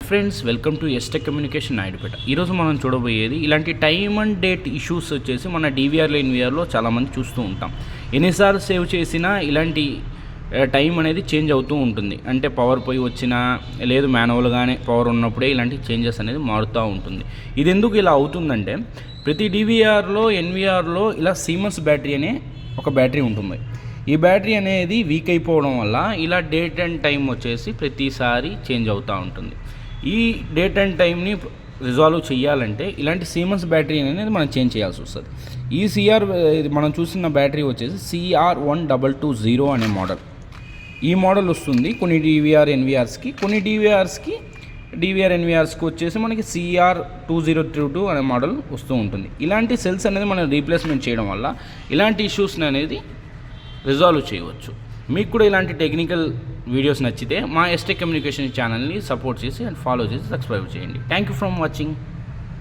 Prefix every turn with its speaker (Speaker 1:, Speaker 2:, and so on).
Speaker 1: Friends, welcome to Estech communication Naidupeta. ఈరోజు మనం చూడబోయేది ఇలాంటి టైమ్ అండ్ డేట్ ఇష్యూస్ వచ్చేసి మన డీవీఆర్లో ఎన్వీఆర్లో చాలామంది చూస్తూ ఉంటాం. ఎన్నిసార్లు సేవ్ చేసినా ఇలాంటి టైం అనేది చేంజ్ అవుతూ ఉంటుంది. అంటే పవర్ పోయి వచ్చినా లేదు మాన్యువల్గానే పవర్ ఉన్నప్పుడే ఇలాంటి చేంజెస్ అనేది మారుతూ ఉంటుంది. ఇది ఎందుకు ఇలా అవుతుందంటే ప్రతి డీవీఆర్లో ఎన్వీఆర్లో ఇలా సీమెన్స్ బ్యాటరీ అనే ఒక బ్యాటరీ ఉంటుంది. ఈ బ్యాటరీ అనేది వీక్ అయిపోవడం వల్ల ఇలా డేట్ అండ్ టైం వచ్చేసి ప్రతిసారి చేంజ్ అవుతూ ఉంటుంది. ఈ డేట్ అండ్ టైంని రిజాల్వ్ చేయాలంటే ఇలాంటి సీమెన్స్ బ్యాటరీ అనేది మనం చేంజ్ చేయాల్సి వస్తుంది. ఈ మనం చూసిన బ్యాటరీ వచ్చేసి CR1220 అనే మోడల్. ఈ మోడల్ వస్తుంది కొన్ని డీవీఆర్ ఎన్వీఆర్స్కి, కొన్ని డీవీఆర్ ఎన్వీఆర్స్కి వచ్చేసి మనకి CR2022 అనే మోడల్ వస్తూ ఉంటుంది. ఇలాంటి సెల్స్ అనేది మనం రీప్లేస్మెంట్ చేయడం వల్ల ఇలాంటి ఇష్యూస్ని అనేది రిజాల్వ్ చేయవచ్చు. మీకు కూడా ఇలాంటి టెక్నికల్ వీడియోస్ నచ్చితే మా ఎస్టెక్ కమ్యూనికేషన్ ఛానల్ని సపోర్ట్ చేసి అండ్ ఫాలో చేసి సబ్స్క్రైబ్ చేయండి. Thank you for watching.